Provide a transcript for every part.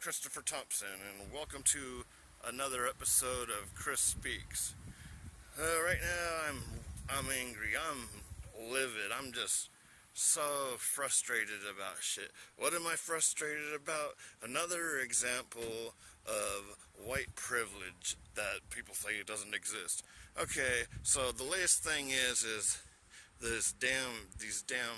Christopher Thompson, and welcome to another episode of Chris Speaks. Right now, I'm angry. I'm livid. I'm just so frustrated about shit. What am I frustrated about? Another example of white privilege that people say it doesn't exist. Okay, so the latest thing is these damn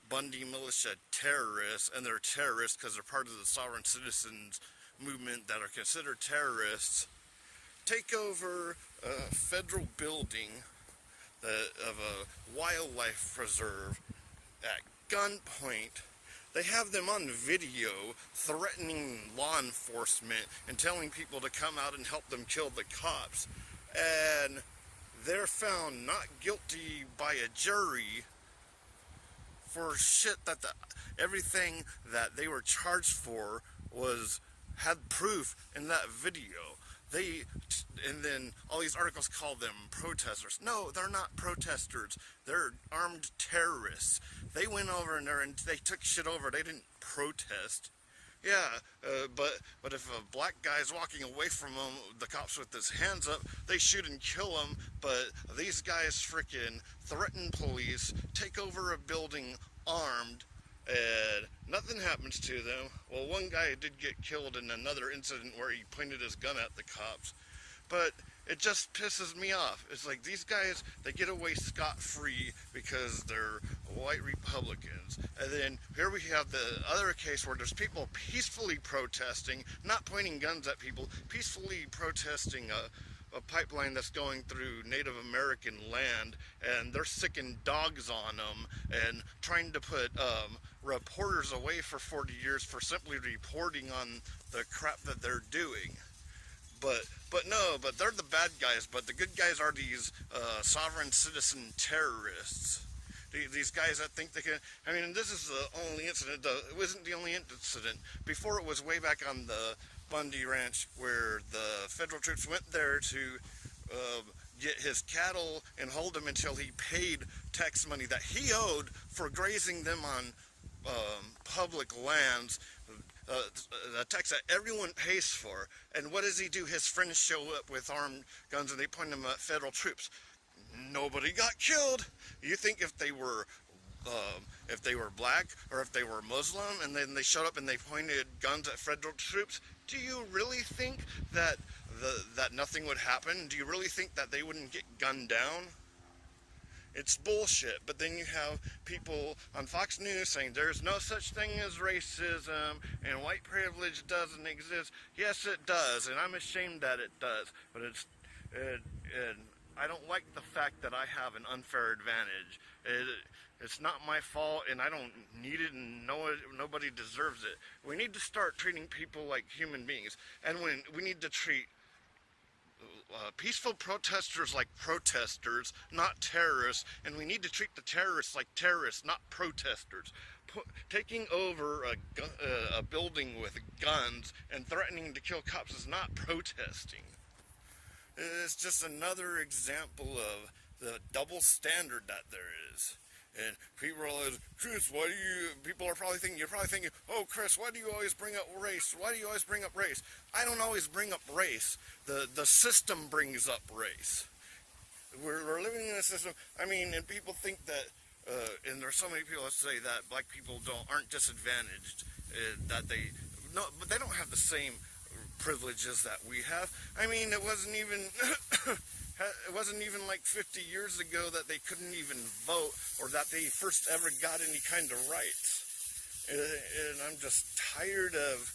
Bundy Militia Terrorists, and they're terrorists because they're part of the sovereign citizens movement that are considered terrorists, take over a federal building of a wildlife preserve at gunpoint. They have them on video threatening law enforcement and telling people to come out and help them kill the cops. And they're found not guilty by a jury for shit that everything that they were charged for had proof in that video. And then all these articles call them protesters. No, they're not protesters. They're armed terrorists. They went over in there and they took shit over. They didn't protest. Yeah, but if a black guy's walking away from them, the cops with his hands up, they shoot and kill him. But these guys freaking threaten police, take over a building armed, and nothing happens to them. Well, one guy did get killed in another incident where he pointed his gun at the cops. But it just pisses me off. It's like these guys, they get away scot-free because they're white Republicans. And then here we have the other case where there's people peacefully protesting, not pointing guns at people, peacefully protesting a pipeline that's going through Native American land, and they're sicking dogs on them and trying to put reporters away for 40 years for simply reporting on the crap that they're doing. But they're the bad guys, but the good guys are these sovereign citizen terrorists. These guys that think they can, I mean, this is the only incident, it wasn't the only incident. Before, it was way back on the Bundy Ranch where the federal troops went there to get his cattle and hold him until he paid tax money that he owed for grazing them on public lands. The tax that everyone pays for. And what does he do? His friends show up with armed guns and they point them at federal troops. Nobody got killed. You think if they were black or if they were Muslim and then they showed up and they pointed guns at federal troops, do you really think that that nothing would happen? Do you really think that they wouldn't get gunned down? It's bullshit. But then you have people on Fox News saying there's no such thing as racism and white privilege doesn't exist. Yes, it does, and I'm ashamed that it does. But I don't like the fact that I have an unfair advantage. It's not my fault, and I don't need it, and nobody deserves it. We need to start treating people like human beings, and we need to treat peaceful protesters like protesters, not terrorists, and we need to treat the terrorists like terrorists, not protesters. Taking over a building with guns and threatening to kill cops is not protesting. It's just another example of the double standard that there is. And people are always, Chris, people are probably thinking, you're probably thinking, oh, Chris, why do you always bring up race? Why do you always bring up race? I don't always bring up race. The system brings up race. We're living in a system, I mean, and people think that, and there's so many people that say that black people aren't disadvantaged, but they don't have the same privileges that we have. I mean, it wasn't even like 50 years ago that they couldn't even vote or that they first ever got any kind of rights. And I'm just tired of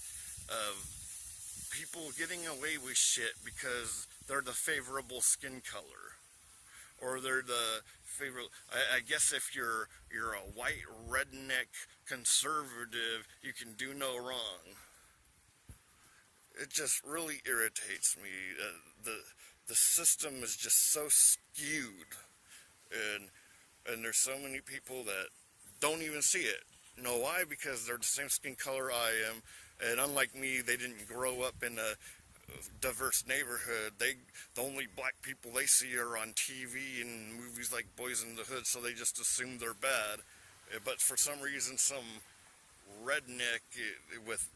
people getting away with shit because they're the favorable skin color, or they're the favorite. I guess if you're a white redneck conservative, you can do no wrong. It just really irritates me. The system is just so skewed, and there's so many people that don't even see it. You know why? Because they're the same skin color I am, and unlike me, they didn't grow up in a diverse neighborhood. The only black people they see are on TV and movies like Boys in the Hood, so they just assume they're bad. But for some reason, some redneck with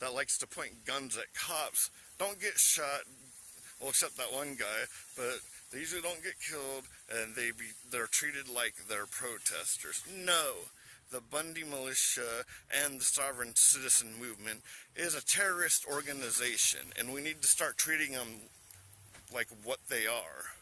that likes to point guns at cops don't get shot, well, except that one guy, but they usually don't get killed, and they're treated like they're protesters. No, the Bundy Militia and the Sovereign Citizen Movement is a terrorist organization, and we need to start treating them like what they are.